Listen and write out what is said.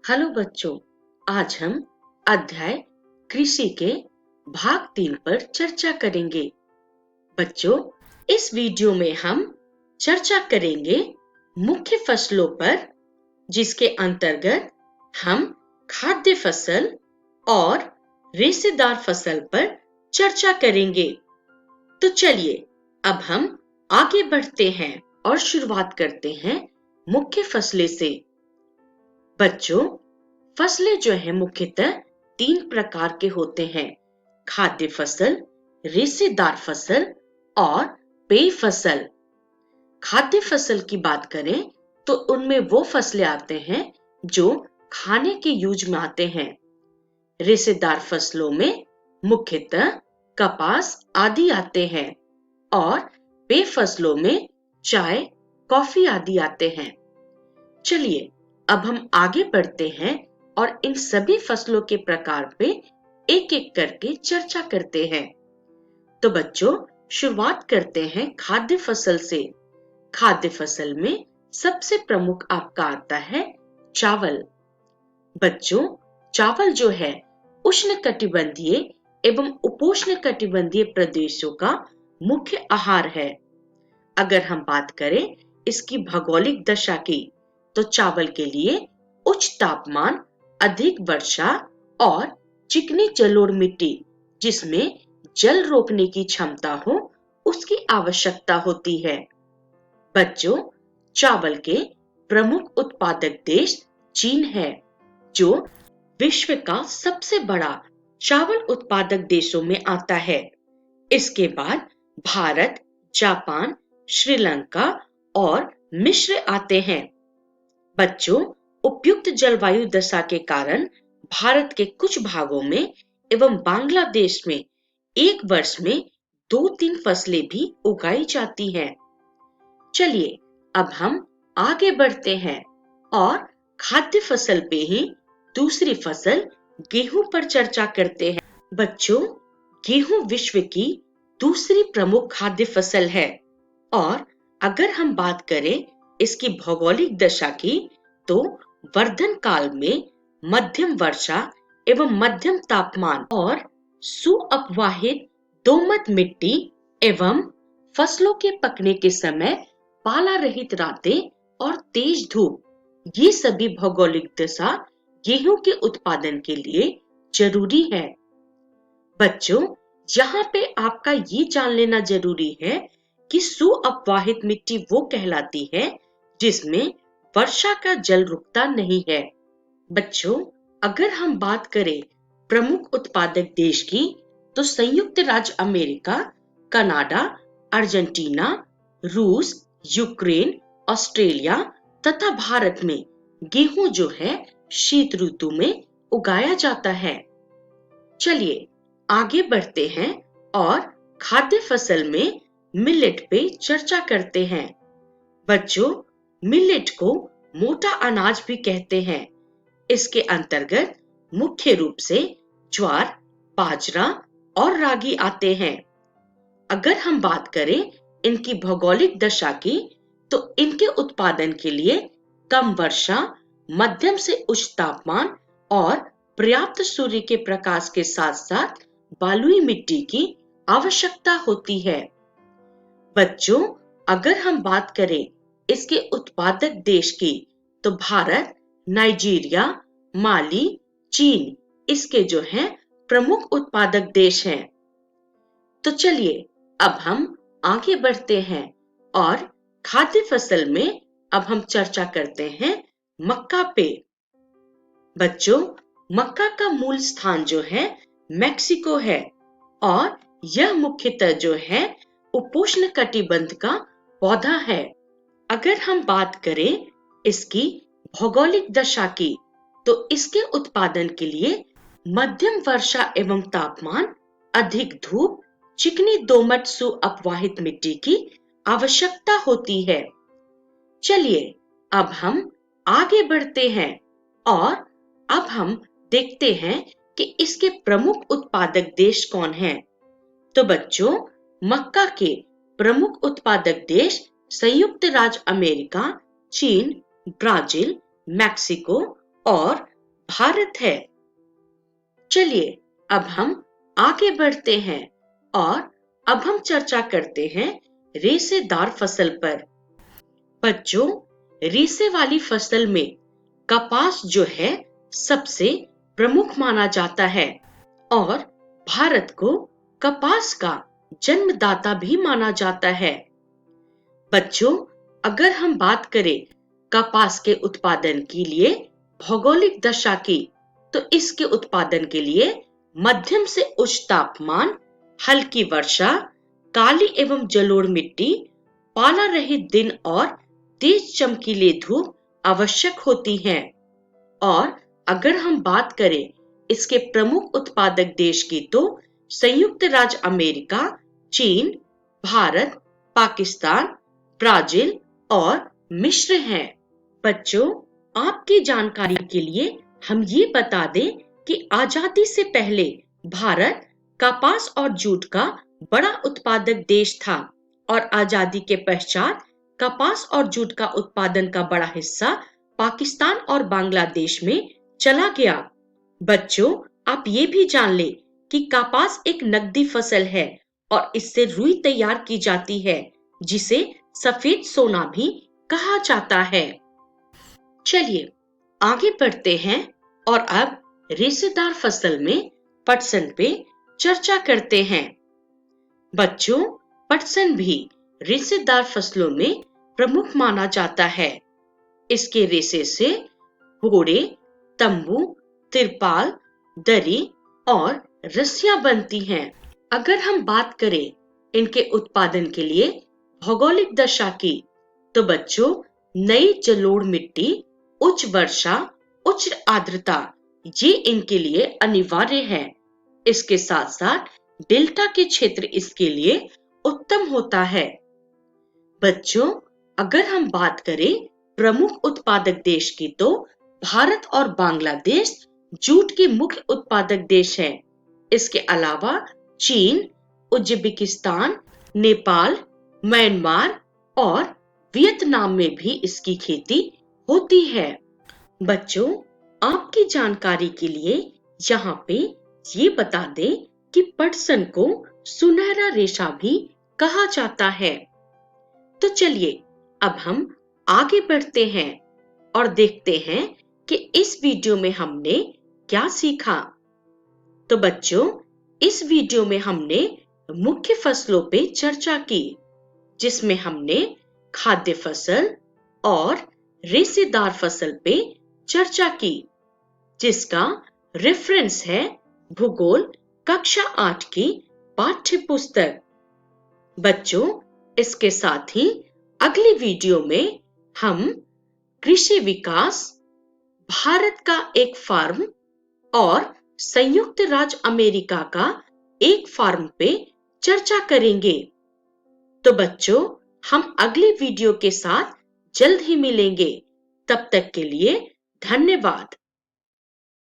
Hello बच्चों, आज हम अध्याय कृषि के भाग 3 पर चर्चा करेंगे। बच्चों, इस वीडियो में हम चर्चा करेंगे मुख्य फसलों पर, जिसके अंतर्गत हम खाद्य फसल और रेशेदार फसल पर चर्चा करेंगे। तो चलिए अब हम आगे बढ़ते हैं और शुरुआत करते हैं मुख्य फसलें से। बच्चों, फसलें जो है मुख्यतः 3 प्रकार के होते हैं: खाद्य फसल, रेशेदार फसल और पेय फसल। खाद्य फसल की बात करें तो उनमें वो फसलें आते हैं जो खाने के यूज में आते हैं। रेशेदार फसलों में मुख्यतः कपास आदि आते हैं और पेय फसलों में चाय, कॉफी आदि आते हैं। चलिए अब हम आगे बढ़ते हैं और इन सभी फसलों के प्रकार पे एक-एक करके चर्चा करते हैं। तो बच्चों, शुरुआत करते हैं खाद्य फसल से। खाद्य फसल में सबसे प्रमुख आपका आता है चावल। बच्चों, चावल जो है उष्णकटिबंधीय एवं उपोष्णकटिबंधीय प्रदेशों का मुख्य आहार है। अगर हम बात करें इसकी भौगोलिक दशा की, तो चावल के लिए उच्च तापमान, अधिक वर्षा और चिकनी जलोढ़ मिट्टी जिसमें जल रोकने की क्षमता हो, उसकी आवश्यकता होती है। बच्चों, चावल के प्रमुख उत्पादक देश चीन है, जो विश्व का सबसे बड़ा चावल उत्पादक देशों में आता है। इसके बाद भारत, जापान, श्रीलंका और मिस्र आते हैं। बच्चों, उपयुक्त जलवायु दशा के कारण भारत के कुछ भागों में एवं बांग्लादेश में एक वर्ष में 2-3 फसलें भी उगाई जाती हैं। चलिए अब हम आगे बढ़ते हैं और खाद्य फसल पे ही दूसरी फसल गेहूं पर चर्चा करते हैं। बच्चों, गेहूं विश्व की दूसरी प्रमुख खाद्य फसल है और अगर हम बात करें इसकी भौगोलिक दशा की, तो वर्धन काल में मध्यम वर्षा एवं मध्यम तापमान और सुअपवाहित दोमट मिट्टी एवं फसलों के पकने के समय पाला रहित रातें और तेज धूप, ये सभी भौगोलिक दशा गेहूं के उत्पादन के लिए जरूरी है। बच्चों, यहाँ पे आपका ये जान लेना जरूरी है कि सुअपवाहित मिट्टी वो कहलाती है जिसमें वर्षा का जल रुकता नहीं है। बच्चों, अगर हम बात करें प्रमुख उत्पादक देश की, तो संयुक्त राज्य अमेरिका, कनाडा, अर्जेंटीना, रूस, यूक्रेन, ऑस्ट्रेलिया तथा भारत में गेहूं जो है शीत ऋतु में उगाया जाता है। चलिए आगे बढ़ते हैं और खाद्य फसल में मिलेट पे चर्चा करते हैं। बच्चों, मिलेट को मोटा अनाज भी कहते हैं। इसके अंतर्गत मुख्य रूप से ज्वार, बाजरा और रागी आते हैं। अगर हम बात करें इनकी भौगोलिक दशा की, तो इनके उत्पादन के लिए कम वर्षा, मध्यम से उच्च तापमान और पर्याप्त सूर्य के प्रकाश के साथ साथ बालुई मिट्टी की आवश्यकता होती है। बच्चों, अगर हम बात करें इसके उत्पादक देश की, तो भारत, नाइजीरिया, माली, चीन इसके जो हैं प्रमुख उत्पादक देश हैं। तो चलिए अब हम आगे बढ़ते हैं और खाद्य फसल में अब हम चर्चा करते हैं मक्का पे। बच्चों, मक्का का मूल स्थान जो है मेक्सिको है और यह मुख्यतः जो है उपोष्णकटिबंध का पौधा है। अगर हम बात करें इसकी भौगोलिक दशा की, तो इसके उत्पादन के लिए मध्यम वर्षा एवं तापमान, अधिक धूप, चिकनी दोमट सुअपवाहित मिट्टी की आवश्यकता होती है। चलिए अब हम आगे बढ़ते हैं और अब हम देखते हैं कि इसके प्रमुख उत्पादक देश कौन हैं। तो बच्चों, मक्का के प्रमुख उत्पादक देश संयुक्त राज्य अमेरिका, चीन, ब्राजील, मैक्सिको और भारत है। चलिए अब हम आगे बढ़ते हैं और अब हम चर्चा करते हैं रेशेदार फसल पर। बच्चों, रेशे वाली फसल में कपास जो है सबसे प्रमुख माना जाता है और भारत को कपास का जन्मदाता भी माना जाता है। बच्चों, अगर हम बात करें कपास के उत्पादन के लिए भौगोलिक दशा की, तो इसके उत्पादन के लिए मध्यम से उच्च तापमान, हल्की वर्षा, काली एवं जलोढ़ मिट्टी, पाला रहित दिन और तेज चमकीले धूप आवश्यक होती हैं। और अगर हम बात करें इसके प्रमुख उत्पादक देश की, तो संयुक्त राज्य अमेरिका, चीन, भारत, पाकिस्तान, ब्राजील और मिस्र हैं। बच्चों, आपकी जानकारी के लिए हम ये बता दें कि आजादी से पहले भारत कपास और जूट का बड़ा उत्पादक देश था और आजादी के पश्चात कपास और जूट का उत्पादन का बड़ा हिस्सा पाकिस्तान और बांग्लादेश में चला गया। बच्चों, आप ये भी जान लें कि कपास एक नकदी फसल है और इससे रुई तैयार की जाती है, जिसे सफेद सोना भी कहा जाता है। चलिए आगे बढ़ते हैं और अब रेशेदार फसल में पटसन पे चर्चा करते हैं। बच्चों, पटसन भी रेशेदार फसलों में प्रमुख माना जाता है। इसके रेशे से घोड़े, तंबू, तिरपाल, दरी और रस्सियां बनती हैं। अगर हम बात करें इनके उत्पादन के लिए भौगोलिक दशा की, तो बच्चों नई जलोढ़ मिट्टी, उच्च वर्षा, उच्च आर्द्रता ये इनके लिए अनिवार्य है। इसके साथ साथ डेल्टा के क्षेत्र इसके लिए उत्तम होता है। बच्चों, अगर हम बात करें प्रमुख उत्पादक देश की, तो भारत और बांग्लादेश जूट के मुख्य उत्पादक देश हैं। इसके अलावा चीन, उज्बेकिस्तान, नेपाल, म्यांमार और वियतनाम में भी इसकी खेती होती है। बच्चों, आपकी जानकारी के लिए यहाँ पे ये बता दें कि पटसन को सुनहरा रेशा भी कहा जाता है। तो चलिए अब हम आगे बढ़ते हैं और देखते हैं कि इस वीडियो में हमने क्या सीखा। तो बच्चों, इस वीडियो में हमने मुख्य फसलों पे चर्चा की, जिसमें हमने खाद्य फसल और रेशेदार फसल पे चर्चा की, जिसका रेफरेंस है भूगोल कक्षा 8 की पाठ्य पुस्तक। बच्चों, इसके साथ ही अगली वीडियो में हम कृषि विकास, भारत का एक फार्म और संयुक्त राज्य अमेरिका का एक फार्म पे चर्चा करेंगे। तो बच्चों, हम अगली वीडियो के साथ जल्द ही मिलेंगे। तब तक के लिए धन्यवाद।